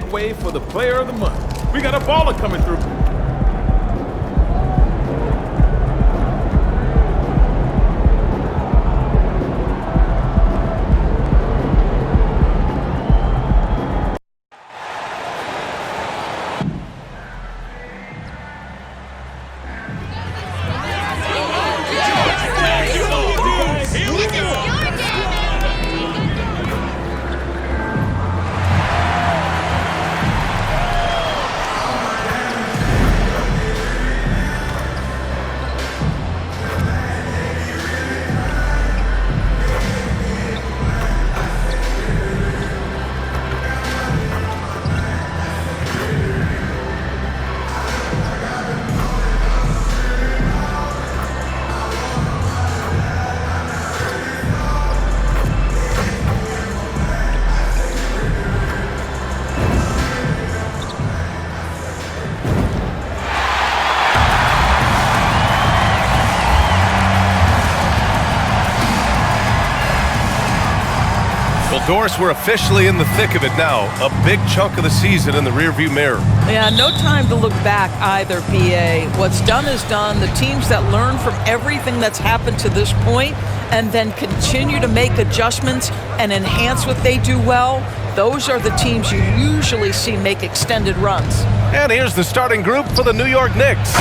away for the player of the month. We got a baller coming through. Doris, we're officially in the thick of it now. A big chunk of the season in the rearview mirror. Yeah, no time to look back either, BA. What's done is done. The teams that learn from everything that's happened to this point and then continue to make adjustments and enhance what they do well, those are the teams you usually see make extended runs. And here's the starting group for the New York Knicks.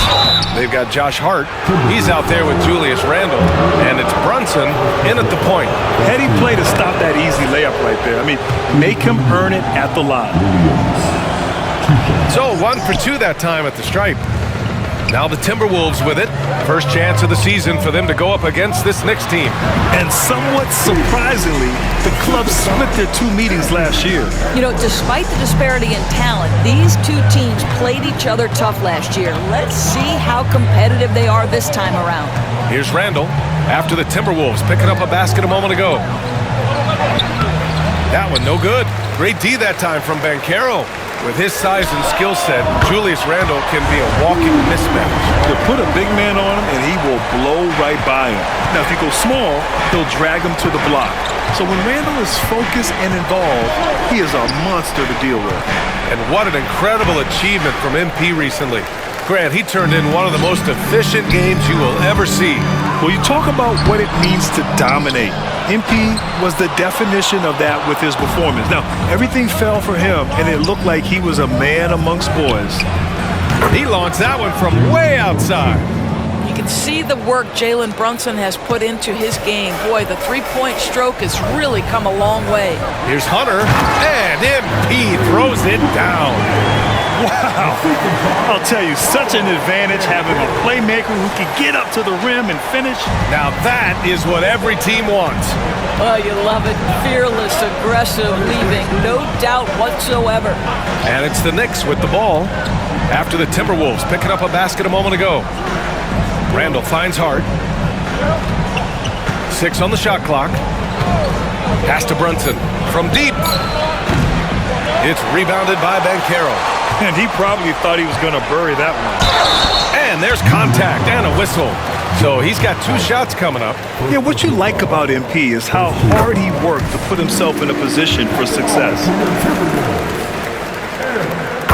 They've got Josh Hart. He's out there with Julius Randle. And it's Brunson in at the point. Heady play to stop that easy layup right there. I mean, make him earn it at the line. So 1 for 2 that time at the stripe. Now the Timberwolves with it. First chance of the season for them to go up against this Knicks team. And somewhat surprisingly, the club split their 2 meetings last year. You know, despite the disparity in talent, these two teams played each other tough last year. Let's see how competitive they are this time around. Here's Randle after the Timberwolves picking up a basket a moment ago. That one no good. Great D that time from Banchero. With his size and skill set, Julius Randle can be a walking mismatch. You put a big man on him, and he will blow right by him. Now, if you go small, he'll drag him to the block. So when Randle is focused and involved, he is a monster to deal with. And what an incredible achievement from MP recently. Grant, he turned in one of the most efficient games you will ever see. Well, you talk about what it means to dominate. MP was the definition of that with his performance. Now, everything fell for him, and it looked like he was a man amongst boys. He launched that one from way outside. You can see the work Jalen Brunson has put into his game. Boy, the three-point stroke has really come a long way. Here's Hunter, and MP throws it down. Wow. I'll tell you, such an advantage having a playmaker who can get up to the rim and finish. Now that is what every team wants. Oh, you love it. Fearless, aggressive, leaving no doubt whatsoever. And it's the Knicks with the ball after the Timberwolves picking up a basket a moment ago. Randle finds Hart. 6 on the shot clock. Pass to Brunson from deep. It's rebounded by Banchero. And he probably thought he was going to bury that one. And there's contact and a whistle. So he's got 2 shots coming up. Yeah, what you like about MP is how hard he worked to put himself in a position for success.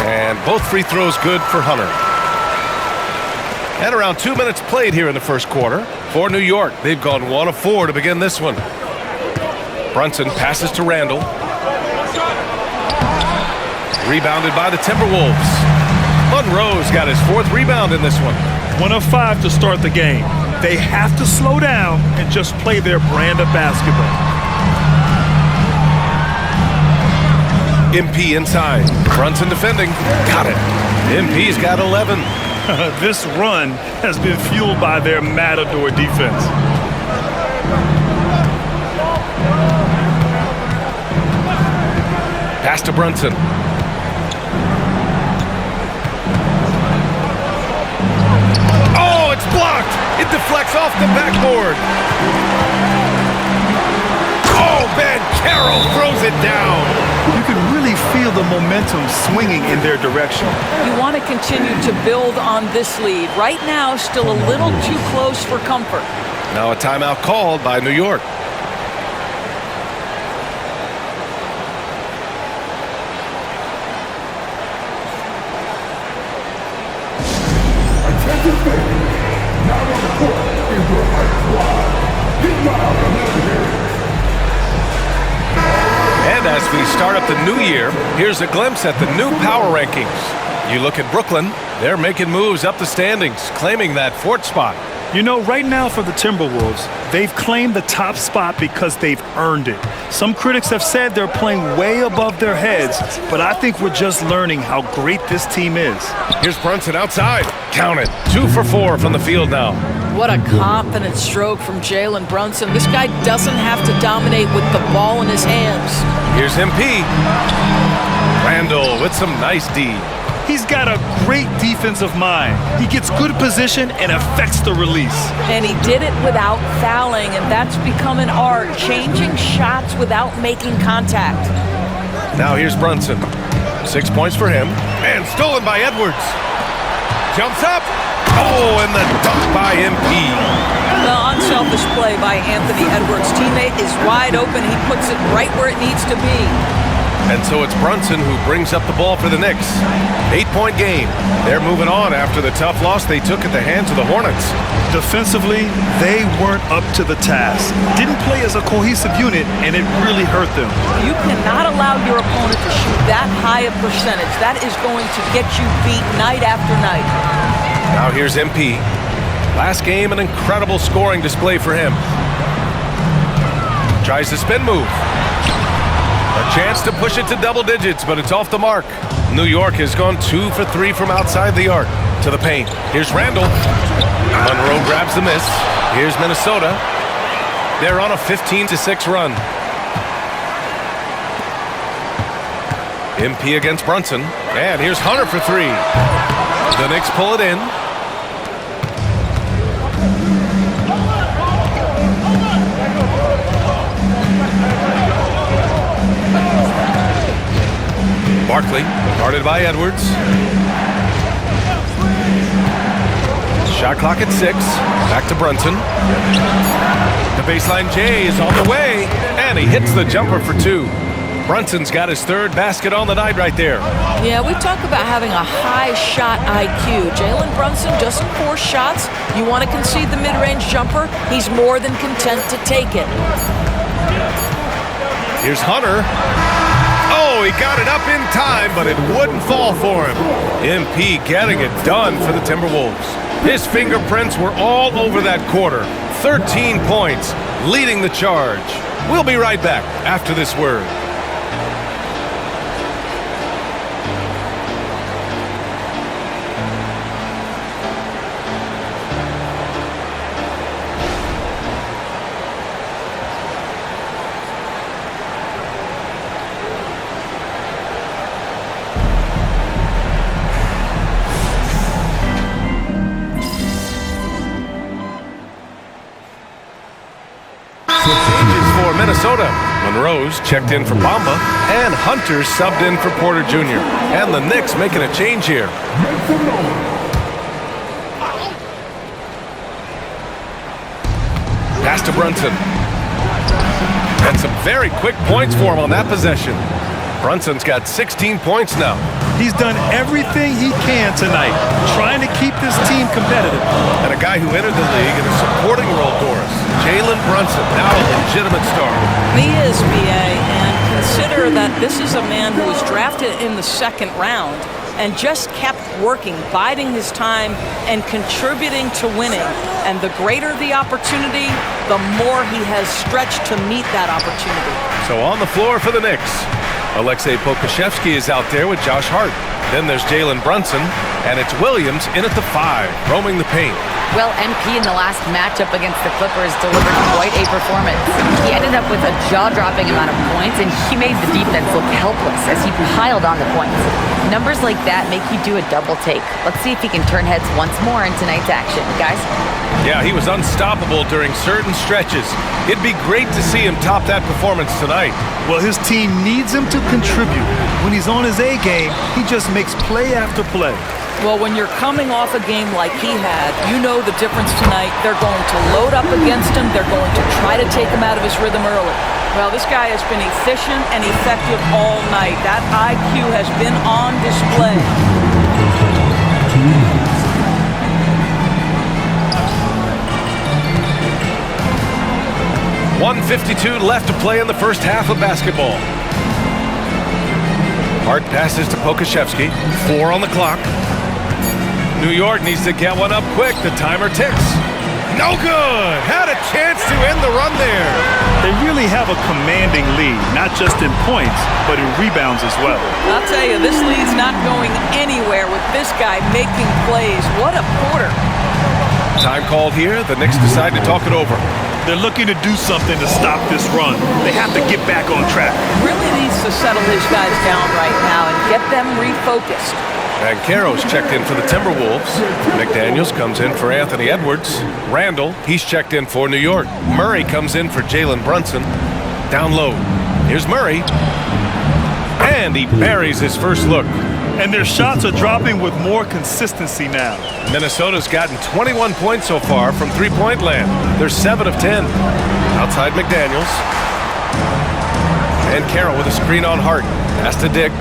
And both free throws good for Hunter. And around 2 minutes played here in the first quarter for New York. They've gone 1 of 4 to begin this one. Brunson passes to Randle. Rebounded by the Timberwolves. Monroe's got his 4th rebound in this one. 1 of 5 to start the game. They have to slow down and just play their brand of basketball. MP inside. Brunson defending. Got it. MP's got 11. This run has been fueled by their Matador defense. Pass to Brunson. Oh, it's blocked. It deflects off the backboard. Oh, Banchero throws it down. You can really feel the momentum swinging in their direction. You want to continue to build on this lead. Right now, still a little too close for comfort. Now a timeout called by New York. And as we start up the new year, here's a glimpse at the new power rankings. You look at Brooklyn, they're making moves up the standings, claiming that fourth spot. You know, right now for the Timberwolves, they've claimed the top spot because they've earned it. Some critics have said they're playing way above their heads, but I think we're just learning how great this team is. Here's Brunson outside. Count it. 2 for 4 from the field now. What a confident stroke from Jalen Brunson. This guy doesn't have to dominate with the ball in his hands. Here's MP. Randall with some nice D. He's got a great defensive mind. He gets good position and affects the release. And he did it without fouling, and that's become an art, changing shots without making contact. Now here's Brunson. 6 points for him. And stolen by Edwards. Jumps up. Oh, and the dunk by MP. The unselfish play by Anthony Edwards' teammate is wide open. He puts it right where it needs to be. And so it's Brunson who brings up the ball for the Knicks. 8-point game. They're moving on after the tough loss they took at the hands of the Hornets. Defensively, they weren't up to the task. Didn't play as a cohesive unit, and it really hurt them. You cannot allow your opponent to shoot that high a percentage. That is going to get you beat night after night. Now here's MP. Last game, an incredible scoring display for him. Tries the spin move. A chance to push it to double digits, but it's off the mark. New York has gone 2 for 3 from outside the arc to the paint. Here's Randall. Monroe grabs the miss. Here's Minnesota. They're on a 15-6 run. MP against Brunson. And here's Hunter for 3. The Knicks pull it in. Barkley, guarded by Edwards. Shot clock at 6. Back to Brunson. The baseline J is on the way, and he hits the jumper for 2. Brunson's got his 3rd basket on the night right there. Yeah, we talk about having a high shot IQ. Jalen Brunson doesn't force shots. You want to concede the mid-range jumper, he's more than content to take it. Here's Hunter. Oh, he got it up in time, but it wouldn't fall for him. MP getting it done for the Timberwolves. His fingerprints were all over that quarter. 13 points, leading the charge. We'll be right back after this word. Changes for Minnesota. Monroe's checked in for Bamba, and Hunter's subbed in for Porter Jr. And the Knicks making a change here. Pass to Brunson. And some very quick points for him on that possession. Brunson's got 16 points now. He's done everything he can tonight, trying to keep this team competitive. And a guy who entered the league in a supporting role, Doris. Jalen Brunson, now a legitimate star. He is, BA, and consider that this is a man who was drafted in the 2nd round and just kept working, biding his time, and contributing to winning. And the greater the opportunity, the more he has stretched to meet that opportunity. So on the floor for the Knicks, Aleksej Pokusevski is out there with Josh Hart. Then there's Jalen Brunson, and it's Williams in at the 5, roaming the paint. Well, MP in the last matchup against the Clippers delivered quite a performance. He ended up with a jaw-dropping amount of points, and he made the defense look helpless as he piled on the points. Numbers like that make you do a double take. Let's see if he can turn heads once more in tonight's action, guys. Yeah, he was unstoppable during certain stretches. It'd be great to see him top that performance tonight. Well, his team needs him to contribute. When he's on his A game, he just makes play after play. Well, when you're coming off a game like he had, you know the difference tonight. They're going to load up against him. They're going to try to take him out of his rhythm early. Well, this guy has been efficient and effective all night. That IQ has been on display. 1:52 left to play in the first half of basketball. Hart passes to Pokashevsky. 4 on the clock. New York needs to get one up quick. The timer ticks. No good. Had a chance to end the run there. They really have a commanding lead, not just in points, but in rebounds as well. I'll tell you, this lead's not going anywhere with this guy making plays. What a quarter. Time called here. The Knicks decide to talk it over. They're looking to do something to stop this run. They have to get back on track. Really needs to settle his guys down right now and get them refocused. Banchero's checked in for the Timberwolves. McDaniels comes in for Anthony Edwards. Randall, he's checked in for New York. Murray comes in for Jalen Brunson. Down low. Here's Murray. And he buries his first look. And their shots are dropping with more consistency now. Minnesota's gotten 21 points so far from three-point land. They're 7 of 10. Outside McDaniels. And Carroll with a screen on Hart. Pass to Dick.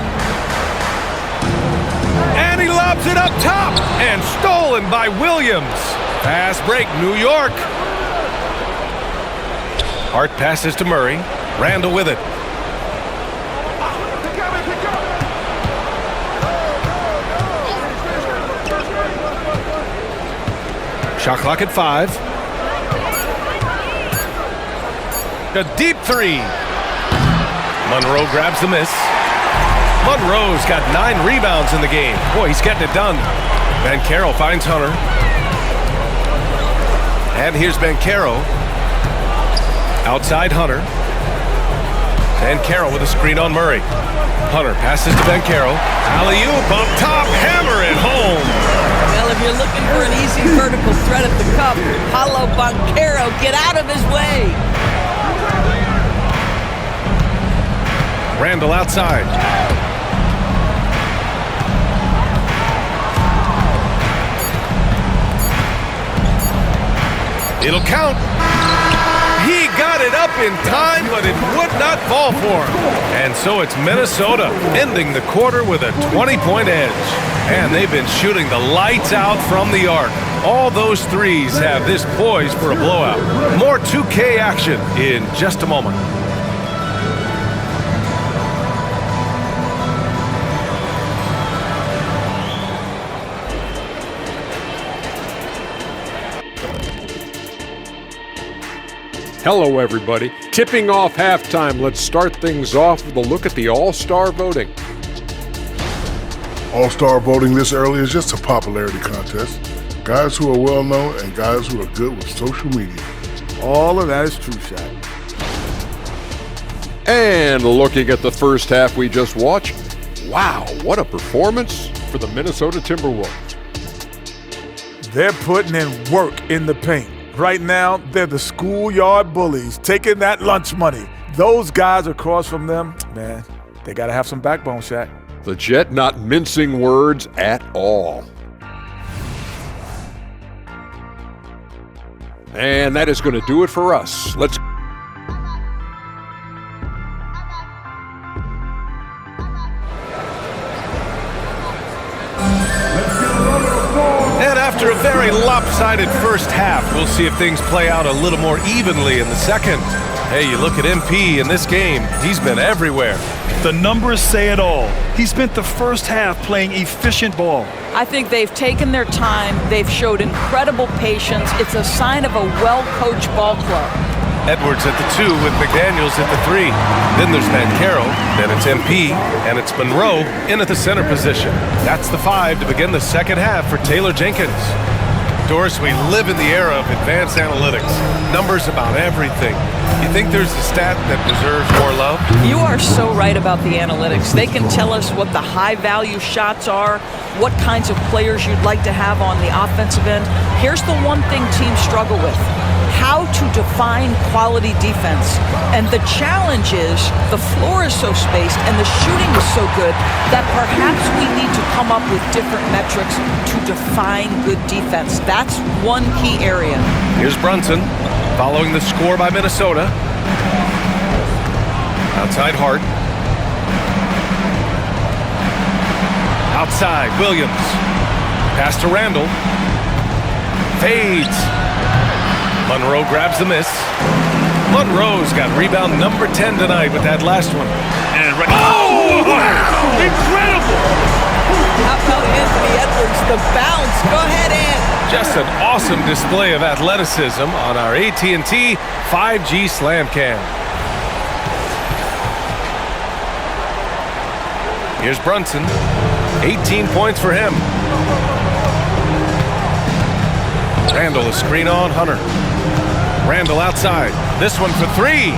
And he lobs it up top. And stolen by Williams. Fast break, New York. Hart passes to Murray. Randall with it. Shot clock at 5. A deep 3. Monroe grabs the miss. Monroe's got 9 rebounds in the game. Boy, he's getting it done. Banchero finds Hunter. And here's Banchero. Outside Hunter. Banchero with a screen on Murray. Hunter passes to Banchero. Alley-oop up top. Hammer it home. Well, if you're looking for an easy vertical threat at the cup, Paolo Banchero, get out of his way. Randall outside. It'll count. He got it up in time, but it would not fall for him. And so it's Minnesota ending the quarter with a 20-point edge. And they've been shooting the lights out from the arc. All those threes have this poised for a blowout. More 2K action in just a moment. Hello, everybody. Tipping off halftime. Let's start things off with a look at the All-Star voting. All-Star voting this early is just a popularity contest. Guys who are well-known and guys who are good with social media. All of that is true, Shaq. And looking at the first half we just watched, wow, what a performance for the Minnesota Timberwolves. They're putting in work in the paint. Right now, they're the schoolyard bullies, taking that lunch money. Those guys across from them, man, they got to have some backbone, Shaq. The Jet not mincing words at all. And that is going to do it for us. Let's And after a very lopsided first half, we'll see if things play out a little more evenly in the second. Hey, you look at MP in this game, he's been everywhere. The numbers say it all. He spent the first half playing efficient ball. I think they've taken their time. They've showed incredible patience. It's a sign of a well-coached ball club. Edwards at the 2 with McDaniels at the 3. Then there's Banchero, then it's MP, and it's Monroe in at the center position. That's the 5 to begin the second half for Taylor Jenkins. Doris, we live in the era of advanced analytics. Numbers about everything. You think there's a stat that deserves more love? You are so right about the analytics. They can tell us what the high-value shots are, what kinds of players you'd like to have on the offensive end. Here's the one thing teams struggle with: how to define quality defense. And the challenge is the floor is so spaced and the shooting is so good that perhaps we need to come up with different metrics to define good defense. That's one key area. Here's Brunson, following the score by Minnesota. Outside Hart. Outside Williams. Pass to Randall. Fades. Monroe grabs the miss. Monroe's got rebound number 10 tonight with that last one. And Oh, wow! Incredible! How about Anthony Edwards, the bounce? Go ahead, Ant. Just an awesome display of athleticism on our AT&T 5G Slam Cam. Here's Brunson. 18 points for him. Randall, a screen on Hunter. Randall outside. This one for three.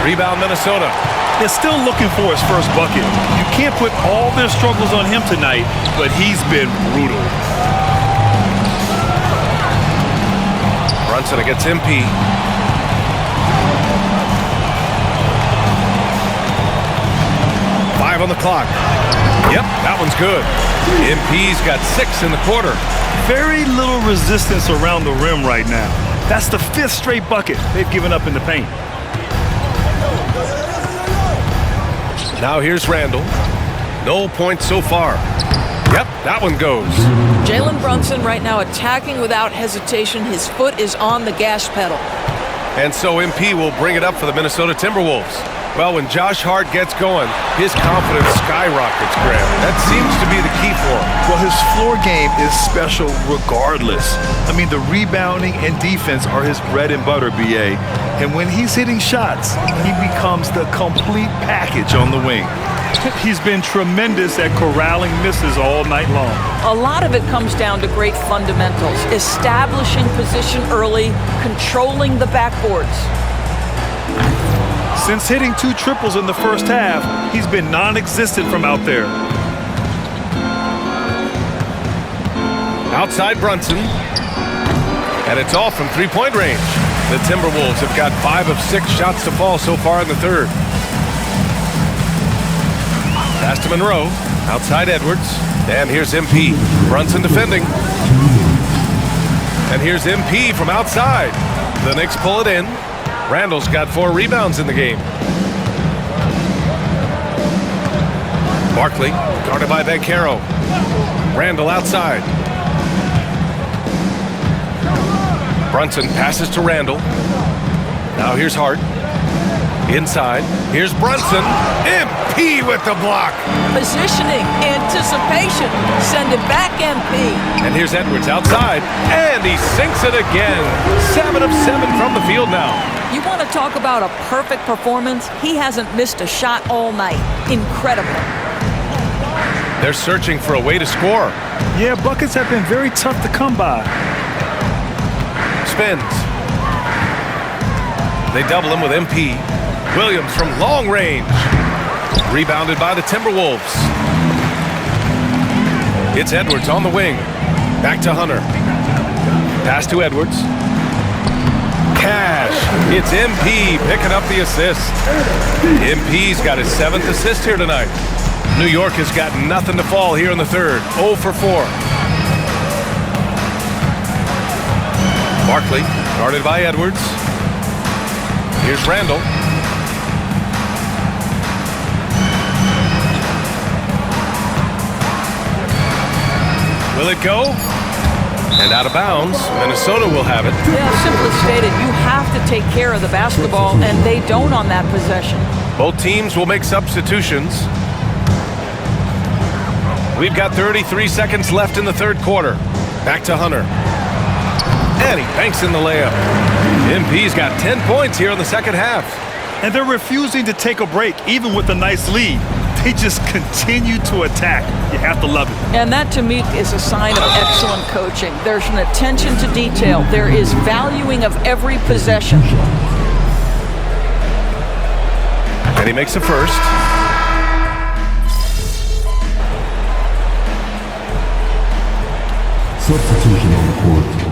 Rebound Minnesota. They're still looking for his first bucket. You can't put all their struggles on him tonight, but he's been brutal. Brunson against MP. Five on the clock. Yep, that one's good. MP's got 6 in the quarter. Very little resistance around the rim right now. That's the 5th straight bucket they've given up in the paint. Now here's Randall. No points so far. Yep, that one goes. Jalen Brunson right now attacking without hesitation. His foot is on the gas pedal. And so MP will bring it up for the Minnesota Timberwolves. Well, when Josh Hart gets going, his confidence skyrockets, Graham. That seems to be the key for him. Well, his floor game is special regardless. I mean, the rebounding and defense are his bread and butter, BA. And when he's hitting shots, he becomes the complete package on the wing. He's been tremendous at corralling misses all night long. A lot of it comes down to great fundamentals, establishing position early, controlling the backboards. Since hitting 2 triples in the first half, he's been non-existent from out there. Outside Brunson. And it's off from three-point range. The Timberwolves have got 5 of 6 shots to fall so far in the third. Pass to Monroe. Outside Edwards. And here's MP. Brunson defending. And here's MP from outside. The Knicks pull it in. Randall's got 4 rebounds in the game. Barkley, guarded by Banchero. Randall outside. Brunson passes to Randall. Now here's Hart. Inside. Here's Brunson. MP with the block. Positioning, anticipation. Send it back, MP. And here's Edwards outside. And he sinks it again. 7 of 7 from the field now. You want to talk about a perfect performance? He hasn't missed a shot all night. Incredible. They're searching for a way to score. Yeah, buckets have been very tough to come by. Spins. They double him with MP. Williams from long range. Rebounded by the Timberwolves. It's Edwards on the wing. Back to Hunter. Pass to Edwards. Cash. It's MP picking up the assist. MP's got his 7th assist here tonight. New York has got nothing to fall here in the third. 0 for 4. Barkley, guarded by Edwards. Here's Randall. Will it go? And out of bounds. Minnesota will have it. Yeah, simply stated, you have to take care of the basketball, and they don't on that possession. Both teams will make substitutions. We've got 33 seconds left in the third quarter. Back to Hunter. And he banks in the layup. MP's got 10 points here in the second half. And they're refusing to take a break, even with a nice lead. They just continue to attack. You have to love it. And that, to me, is a sign of excellent coaching. There's an attention to detail. There is valuing of every possession. And he makes the first. Substitution on the court.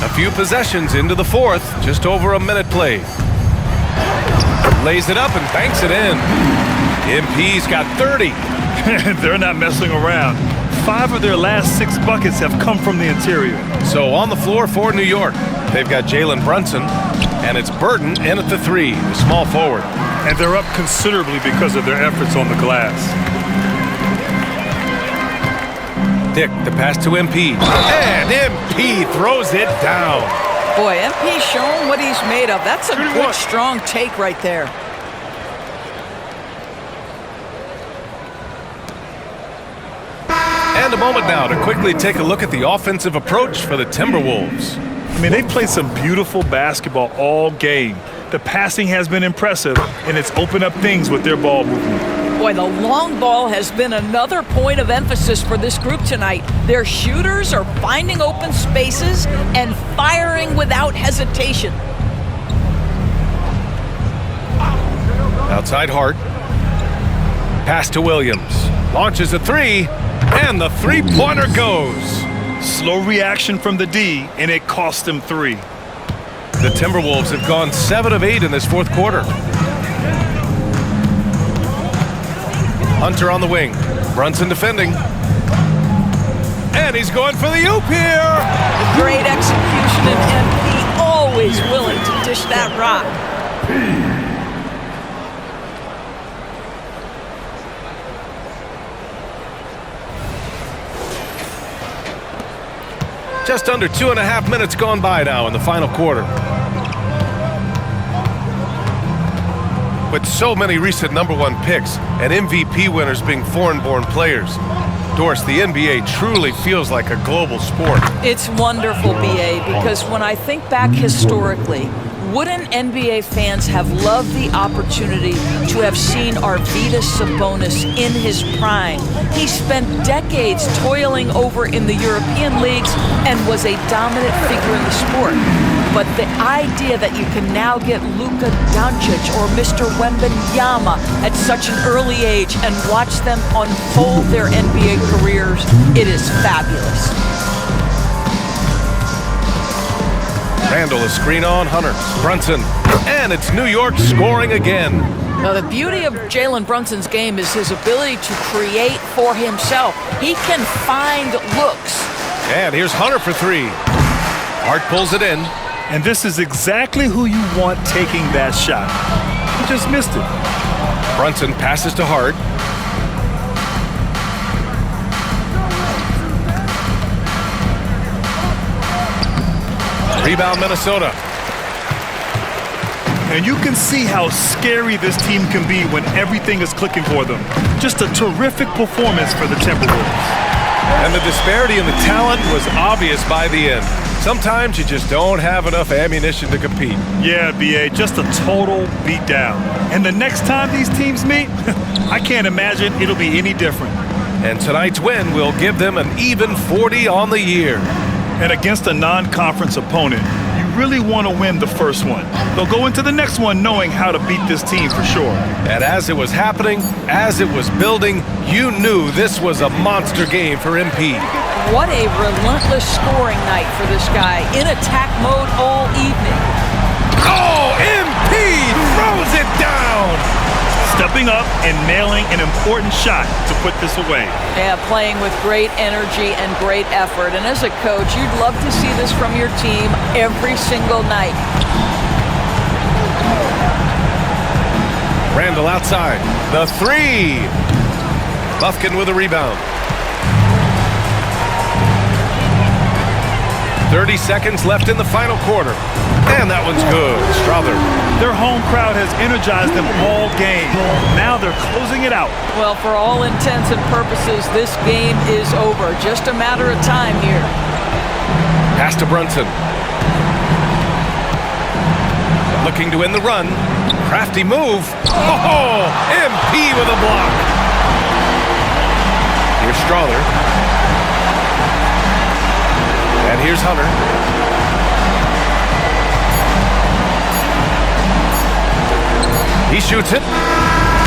A few possessions into the fourth, just over a minute played. Lays it up and banks it in. MP's got 30. They're not messing around. 5 of their last 6 buckets have come from the interior. So on the floor for New York, they've got Jalen Brunson, and it's Burton in at the 3, the small forward. And they're up considerably because of their efforts on the glass. Dick, the pass to MP. And MP throws it down. Boy, MP's showing what he's made of. That's a good, strong take right there. And a moment now to quickly take a look at the offensive approach for the Timberwolves. I mean, they've played some beautiful basketball all game. The passing has been impressive, and it's opened up things with their ball movement. Boy, the long ball has been another point of emphasis for this group tonight. Their shooters are finding open spaces and firing without hesitation. Outside Hart. Pass to Williams. Launches a three, and the three-pointer goes. Slow reaction from the D, and it cost them 3. The Timberwolves have gone 7 of 8 in this fourth quarter. Hunter on the wing. Brunson defending. And he's going for the oop here. Great execution, and MP always willing to dish that rock. Just under 2.5 minutes gone by now in the final quarter. With so many recent #1 picks and MVP winners being foreign-born players, Doris, the NBA truly feels like a global sport. It's wonderful, BA, because when I think back historically, wouldn't NBA fans have loved the opportunity to have seen Arvydas Sabonis in his prime? He spent decades toiling over in the European leagues and was a dominant figure in the sport. But the idea that you can now get Luka Doncic or Mr. Wembanyama at such an early age and watch them unfold their NBA careers, it is fabulous. Randall, a screen on Hunter. Brunson, and it's New York scoring again. Now, the beauty of Jalen Brunson's game is his ability to create for himself. He can find looks. And here's Hunter for 3. Hart pulls it in. And this is exactly who you want taking that shot. He just missed it. Brunson passes to Hart. Rebound Minnesota. And you can see how scary this team can be when everything is clicking for them. Just a terrific performance for the Timberwolves. And the disparity in the talent was obvious by the end. Sometimes you just don't have enough ammunition to compete. Yeah, BA, just a total beatdown. And the next time these teams meet, I can't imagine it'll be any different. And tonight's win will give them an even 40 on the year. And against a non-conference opponent, you really want to win the first one. They'll go into the next one knowing how to beat this team for sure. And as it was happening, as it was building, you knew this was a monster game for MP. What a relentless scoring night for this guy, in attack mode all evening. Oh, MP throws it down! Stepping up and nailing an important shot to put this away. Yeah, playing with great energy and great effort. And as a coach, you'd love to see this from your team every single night. Randall outside. The 3. Lufkin with a rebound. 30 seconds left in the final quarter. And that one's good. Strother. Their home crowd has energized them all game. Now they're closing it out. Well, for all intents and purposes, this game is over. Just a matter of time here. Pass to Brunson. Looking to win the run. Crafty move. Oh, MP with a block. Here's Strother. And here's Hunter. He shoots it.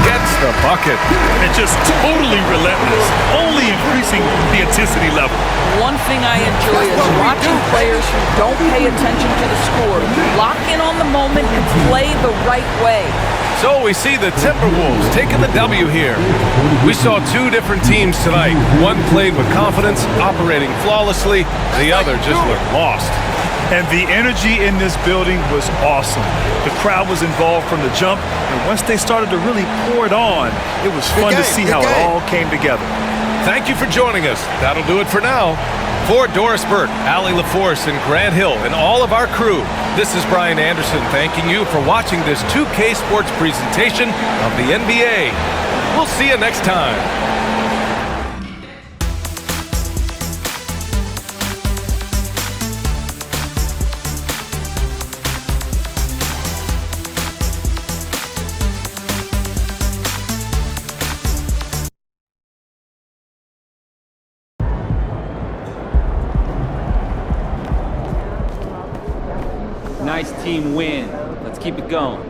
Gets the bucket. And just totally relentless, only increasing the intensity level. One thing I enjoy is watching players who don't pay attention to the score lock in on the moment and play the right way. So we see the Timberwolves taking the W here. We saw 2 different teams tonight. One played with confidence, operating flawlessly. The other just looked lost. And the energy in this building was awesome. The crowd was involved from the jump, and once they started to really pour it on, it was fun to see how it all came together. Thank you for joining us. That'll do it for now. For Doris Burke, Allie LaForce, and Grant Hill, and all of our crew, this is Brian Anderson thanking you for watching this 2K Sports presentation of the NBA. We'll see you next time. Nice team win. Let's keep it going.